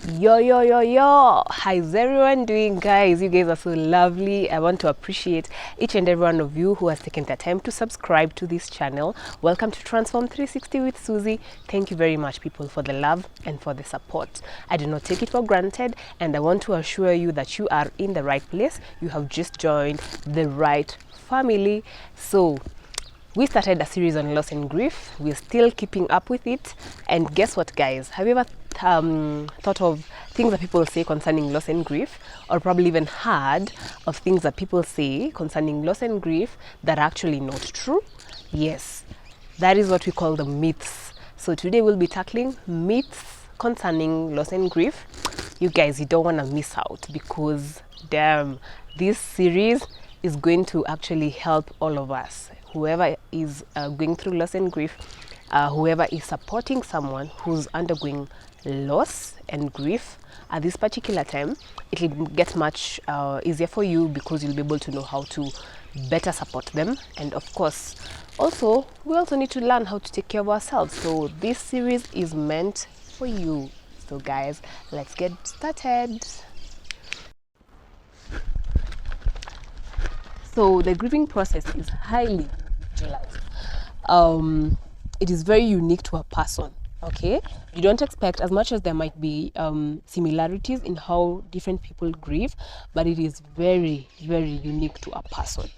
Yo, how's everyone doing, guys? You guys are so lovely. I want to appreciate each and every one of you who has taken the time to subscribe to this channel. Welcome to Transform 360 with Suzy. Thank you very much, people, for the love and for the support. I do not take it for granted, and I want to assure you that you are in the right place. You have just joined the right family. So we started a series on loss and grief. We're still keeping up with it. And guess what, guys? Have you ever thought of things that people say concerning loss and grief, or probably even heard of things that people say concerning loss and grief that are actually not true? Yes, that is what we call the myths. So today we'll be tackling myths concerning loss and grief. You guys, you don't want to miss out, because damn, this series is going to actually help all of us. Whoever is going through loss and grief, whoever is supporting someone who's undergoing loss and grief at this particular time, it will get much easier for you, because you'll be able to know how to better support them. And of course, also, we also need to learn how to take care of ourselves. So this series is meant for you. So guys, let's get started. So the grieving process is highly individualized. It is very unique to a person. Okay, you don't expect, as much as there might be similarities in how different people grieve, but it is very, very unique to a person.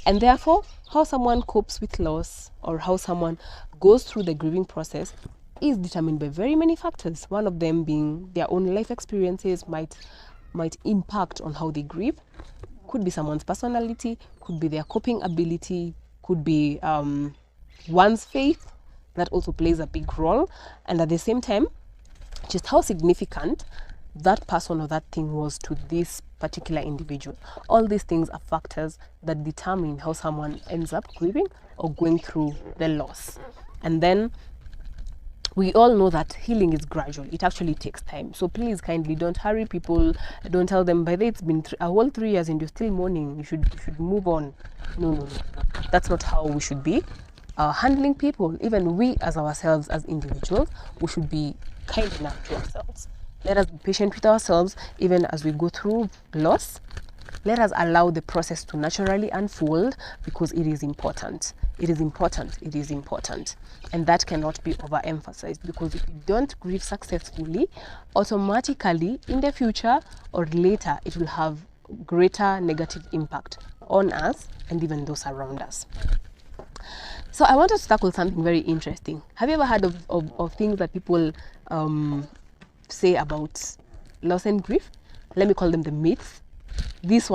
And therefore, how someone copes with loss, or how someone goes through the grieving process, is determined by very many factors. One of them being their own life experiences might impact on how they grieve. Could be someone's personality, could be their coping ability, could be one's faith. That also plays a big role. And at the same time, just how significant that person or that thing was to this particular individual. All these things are factors that determine how someone ends up grieving or going through the loss. And then we all know that healing is gradual. It actually takes time. So please kindly don't hurry people. Don't tell them, by the way, it's been a whole 3 years and you're still mourning, you should move on. No. That's not how we should be handling people. Even we as ourselves, as individuals, we should be kind enough to ourselves. Let us be patient with ourselves even as we go through loss. Let us allow the process to naturally unfold, because it is important. It is important. And that cannot be overemphasized, because if we don't grieve successfully, automatically in the future or later, it will have greater negative impact on us and even those around us. So I wanted to tackle something very interesting. Have you ever heard of things that people say about loss and grief? Let me call them the myths. This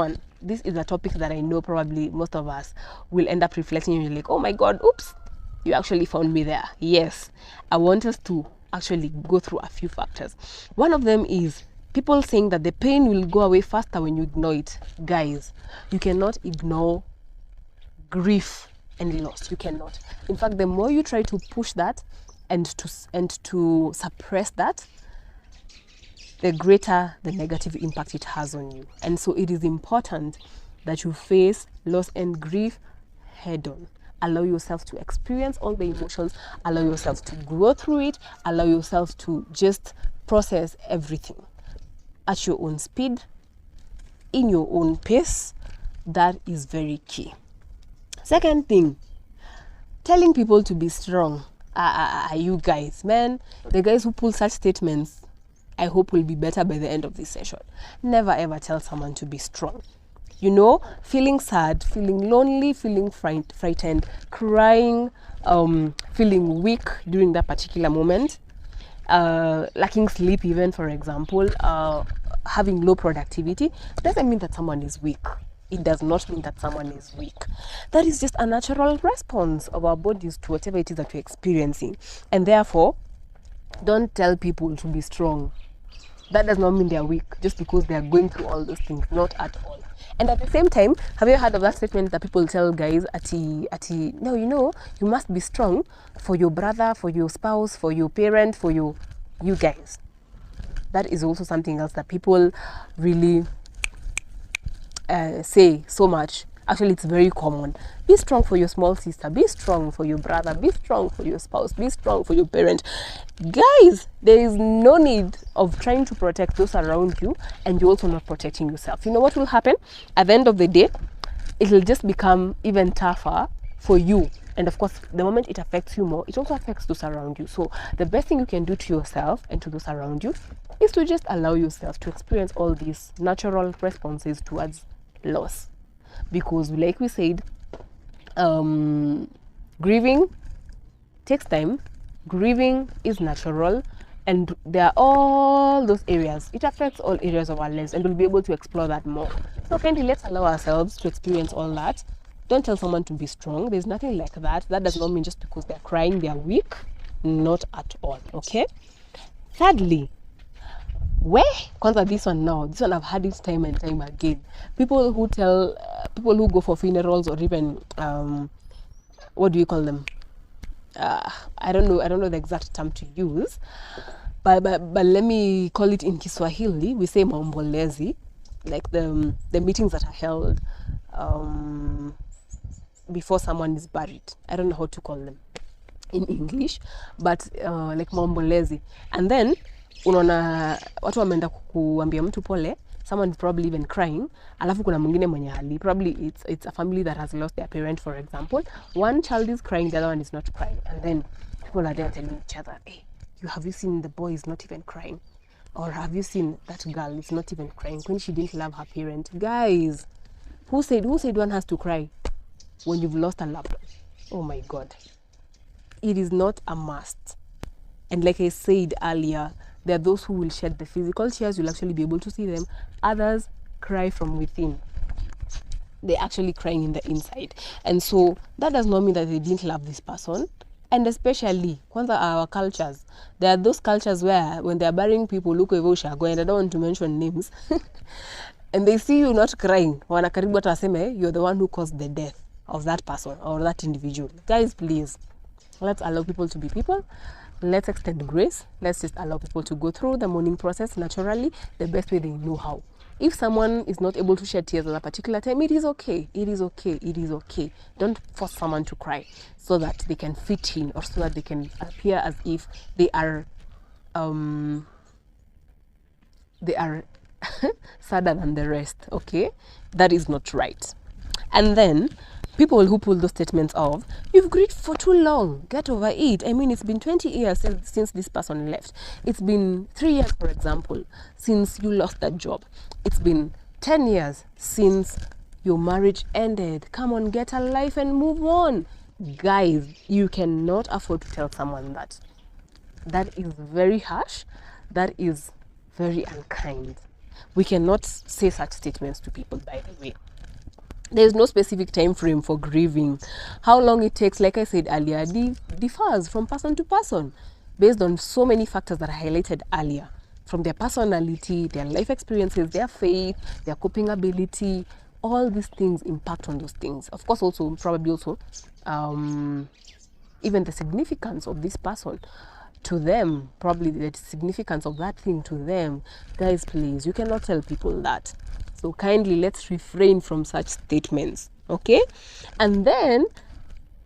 is a topic that I know probably most of us will end up reflecting, and you're like, oh my God, oops, you actually found me there. Yes, I want us to actually go through a few factors. One of them is people saying that the pain will go away faster when you ignore it. Guys, you cannot ignore grief and loss. You cannot. In fact, the more you try to push that and to suppress that, the greater the negative impact it has on you. And so it is important that you face loss and grief head on. Allow yourself to experience all the emotions, allow yourself to grow through it, allow yourself to just process everything at your own speed, in your own pace. That is very key. Second thing, telling people to be strong. You guys, man, the guys who pull such statements, I hope will be better by the end of this session. Never ever tell someone to be strong. You know, feeling sad, feeling lonely, feeling frightened, crying, feeling weak during that particular moment, lacking sleep even, for example, having low productivity, doesn't mean that someone is weak. It does not mean that someone is weak. That is just a natural response of our bodies to whatever it is that we're experiencing. And therefore, don't tell people to be strong. That does not mean they are weak just because they are going through all those things. Not at all. And at the same time, have you heard of that statement that people tell guys, no, you must be strong for your brother, for your spouse, for your parent, for you guys. That is also something else that people really say so much Actually, it's very common. Be strong for your small sister. Be strong for your brother. Be strong for your spouse. Be strong for your parent. Guys, there is no need of trying to protect those around you and you're also not protecting yourself. You know what will happen? At the end of the day, it will just become even tougher for you. And of course, the moment it affects you more, it also affects those around you. So the best thing you can do to yourself and to those around you is to just allow yourself to experience all these natural responses towards loss. Because like we said, grieving takes time. Grieving is natural. And there are all those areas. It affects all areas of our lives, and we'll be able to explore that more. So kindly, let's allow ourselves to experience all that. Don't tell someone to be strong. There's nothing like that. That does not mean just because they're crying, they're weak. Not at all, okay? Thirdly, this one I've had this time and time again. People who go for funerals, or even, what do you call them? I don't know the exact term to use, but let me call it in Kiswahili. We say maombolezi, like the meetings that are held before someone is buried. I don't know how to call them in English, but like maombolezi. And then unaona watu wameenda kuambia mtu pole, someone is probably even crying, alafu kuna mwingine mwenye hali, probably it's a family that has lost their parent, for example. One child is crying, the other one is not crying, and then people are there telling each other, hey, have you seen the boy is not even crying? Or have you seen that girl is not even crying when she didn't love her parent? Guys, who said one has to cry when you've lost a loved one? Oh my God. It is not a must. And like I said earlier, there are those who will shed the physical tears. You'll actually be able to see them. Others cry from within. They're actually crying in the inside. And so that does not mean that they didn't love this person. And especially, kwanza our cultures. There are those cultures where when they're burying people, look and I don't want to mention names, and they see you not crying, wanakaribu hata waseme you're the one who caused the death of that person or that individual. Guys, please, let's allow people to be people. Let's extend grace. Let's just allow people to go through the mourning process naturally, the best way they know how. If someone is not able to shed tears at a particular time, it is okay. It is okay. It is okay. Don't force someone to cry so that they can fit in, or so that they can appear as if they are sadder than the rest. Okay, that is not right. And then people who pull those statements of, you've grieved for too long, get over it. I mean, it's been 20 years since this person left. It's been 3 years, for example, since you lost that job. It's been 10 years since your marriage ended. Come on, get a life and move on. Guys, you cannot afford to tell someone that. That is very harsh. That is very unkind. We cannot say such statements to people, by the way. There is no specific time frame for grieving. How long it takes, like I said earlier, differs from person to person based on so many factors that I highlighted earlier, from their personality, their life experiences, their faith, their coping ability. All these things impact on those things. Of course, also probably also even the significance of this person to them, probably the significance of that thing to them. Guys, please, you cannot tell people that. So kindly, let's refrain from such statements, okay? And then,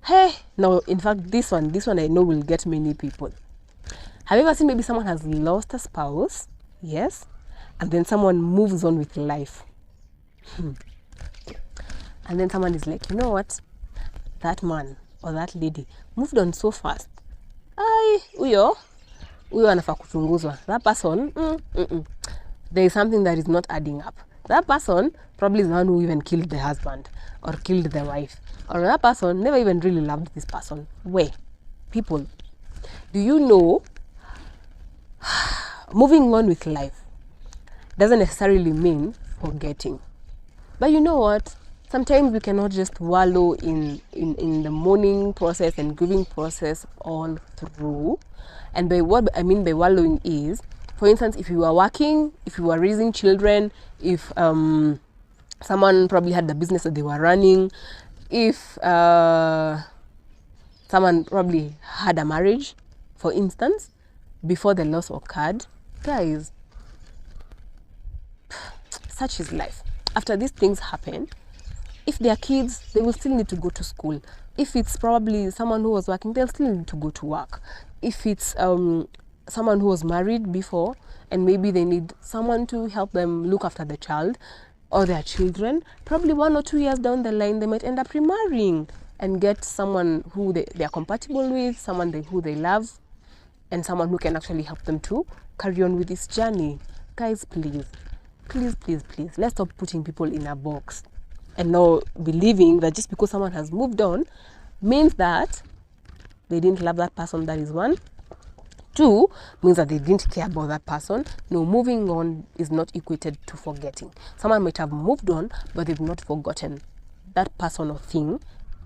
hey, now, in fact, this one I know will get many people. Have you ever seen maybe someone has lost a spouse? Yes. And then someone moves on with life. And then someone is like, you know what? That man or that lady moved on so fast. Uyo anafaa kuchunguzwa. That person, there is something that is not adding up. That person probably is the one who even killed the husband or killed the wife. Or that person never even really loved this person. Wait, people, do you know moving on with life doesn't necessarily mean forgetting? But you know what? Sometimes we cannot just wallow in the mourning process and grieving process all through. And by what I mean by wallowing is, for instance, if you are working, if you are raising children, if someone probably had the business that they were running, if someone probably had a marriage, for instance, before the loss occurred, guys, such is life. After these things happen, If they are kids, they will still need to go to school. If it's probably someone who was working, they'll still need to go to work. If it's someone who was married before and maybe they need someone to help them look after the child or their children, probably 1 or 2 years down the line, they might end up remarrying and get someone who they are compatible with, someone who they love, and someone who can actually help them to carry on with this journey. Guys, please, please, please, please, let's stop putting people in a box and now believing that just because someone has moved on means that they didn't love that person. That is one. Two, means that they didn't care about that person. No, moving on is not equated to forgetting. Someone might have moved on, but they've not forgotten that person or thing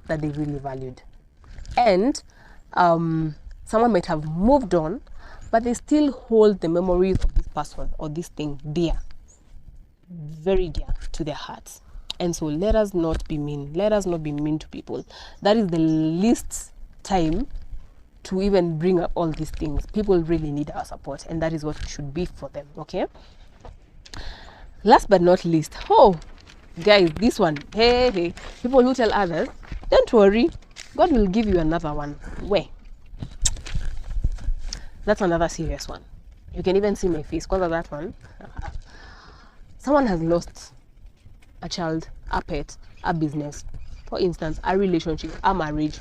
that they really valued. And someone might have moved on, but they still hold the memories of this person or this thing dear, very dear to their hearts. And so let us not be mean. Let us not be mean to people. That is the least time to even bring up all these things. People really need our support, and that is what it should be for them. Okay, last but not least, guys, this one, hey, people who tell others, don't worry, God will give you another one. Where? That's another serious one. You can even see my face because of that one. Someone has lost a child, a pet, a business, for instance, a relationship, a marriage.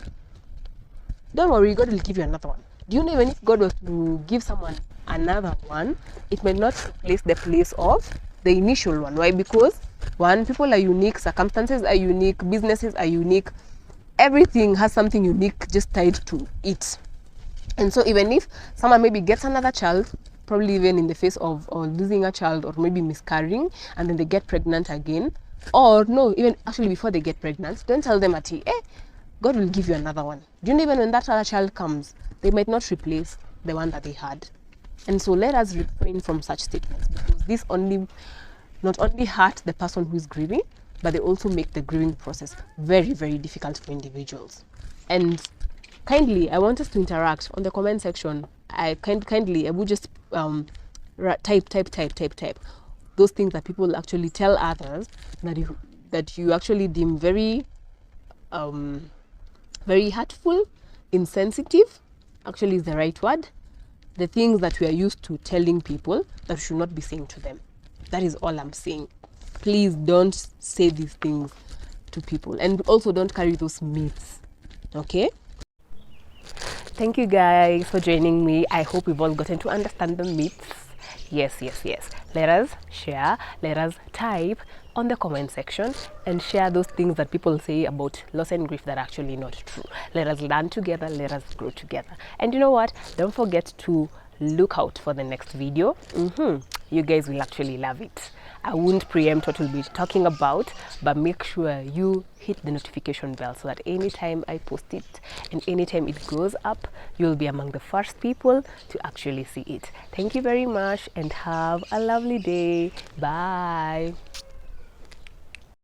Don't worry, God will give you another one. Do you know, even if God was to give someone another one, it might not replace the place of the initial one. Why? Because one, people are unique, circumstances are unique, businesses are unique, everything has something unique just tied to it. And so even if someone maybe gets another child, probably even in the face of losing a child or maybe miscarrying, and then they get pregnant again, or no, even actually before they get pregnant, don't tell them at God will give you another one. Do you know, even when that other child comes, they might not replace the one that they had. And so let us refrain from such statements, because this not only hurt the person who is grieving, but they also make the grieving process very, very difficult for individuals. And kindly, I want us to interact on the comment section. I would just type those things that people actually tell others that you actually deem very very hurtful, insensitive, actually is the right word. The things that we are used to telling people that we should not be saying to them. That is all I'm saying. Please don't say these things to people, and also don't carry those myths. Okay? Thank you guys for joining me. I hope we've all gotten to understand the myths. Yes. Let us share, let us type on the comment section and share those things that people say about loss and grief that are actually not true. Let us learn together, let us grow together. And you know what? Don't forget to look out for the next video. You guys will actually love it. I won't preempt what we'll be talking about, but make sure you hit the notification bell so that anytime I post it and anytime it goes up, you'll be among the first people to actually see it. Thank you very much and have a lovely day. Bye.